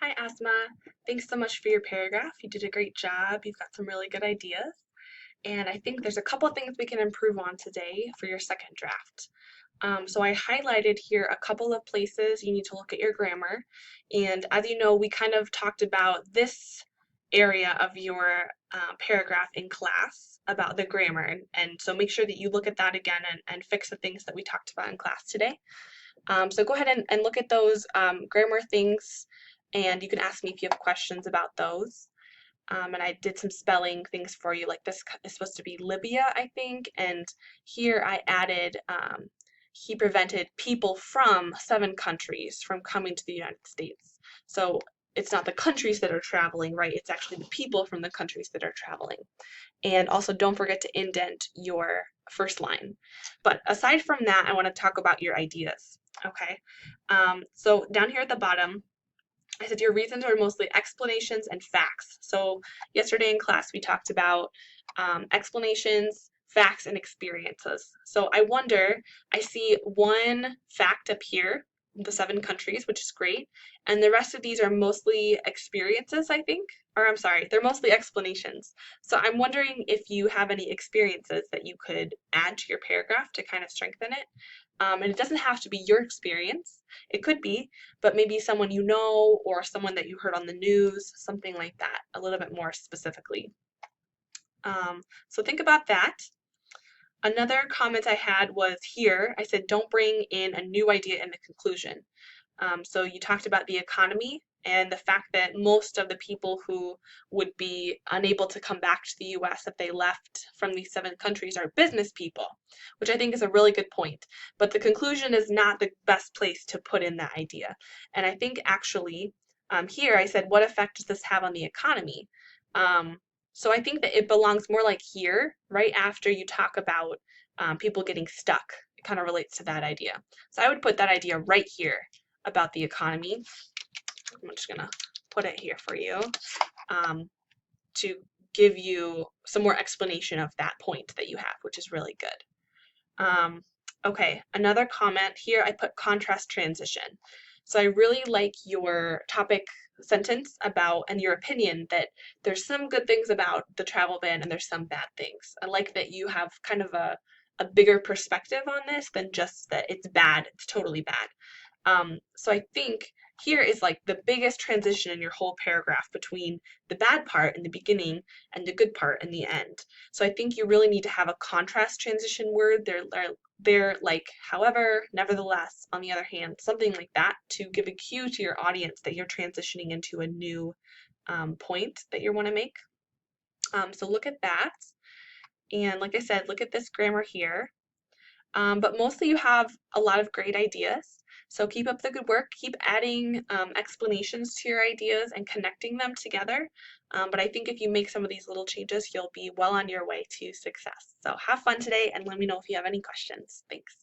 Hi, Asma. Thanks so much for your paragraph. You did a great job. You've got some really good ideas. And I think there's a couple things we can improve on today for your second draft. So I highlighted here a couple of places you need to look at your grammar. And as you know, we kind of talked about this area of your paragraph in class about the grammar. And so make sure that you look at that again and fix the things that we talked about in class today. So go ahead and look at those grammar things, and you can ask me if you have questions about those. And I did some spelling things for you, like this is supposed to be Libya, I think, and here I added, he prevented people from 7 countries from coming to the United States. So it's not the countries that are traveling, right? It's actually the people from the countries that are traveling. And also don't forget to indent your first line. But aside from that, I want to talk about your ideas. Okay, so down here at the bottom, I said your reasons are mostly explanations and facts. So yesterday in class we talked about explanations, facts, and experiences. So I see one fact up here, the 7 countries, which is great, and the rest of these are mostly experiences, I think. Or I'm sorry, they're mostly explanations. So I'm wondering if you have any experiences that you could add to your paragraph to kind of strengthen it. And it doesn't have to be your experience. It could be, but maybe someone you know or someone that you heard on the news, something like that, a little bit more specifically. So think about that. Another comment I had was here, I said, don't bring in a new idea in the conclusion. So you talked about the economy and the fact that most of the people who would be unable to come back to the US if they left from these 7 countries are business people, which I think is a really good point. But the conclusion is not the best place to put in that idea. And I think actually here I said, what effect does this have on the economy? So I think that it belongs more like here, right after you talk about people getting stuck. It kind of relates to that idea. So I would put that idea right here about the economy. I'm just going to put it here for you to give you some more explanation of that point that you have, which is really good. Okay, another comment here, I put contrast transition. So I really like your topic sentence about and your opinion that there's some good things about the travel ban and there's some bad things. I like that you have kind of a bigger perspective on this than just that it's bad, it's totally bad. So I think here is like the biggest transition in your whole paragraph between the bad part in the beginning and the good part in the end. So I think you really need to have a contrast transition word. They're like, however, nevertheless, on the other hand, something like that to give a cue to your audience that you're transitioning into a new point that you want to make. So look at that. And like I said, look at this grammar here. But mostly you have a lot of great ideas. So keep up the good work, keep adding explanations to your ideas and connecting them together. But I think if you make some of these little changes, you'll be well on your way to success. So have fun today and let me know if you have any questions. Thanks.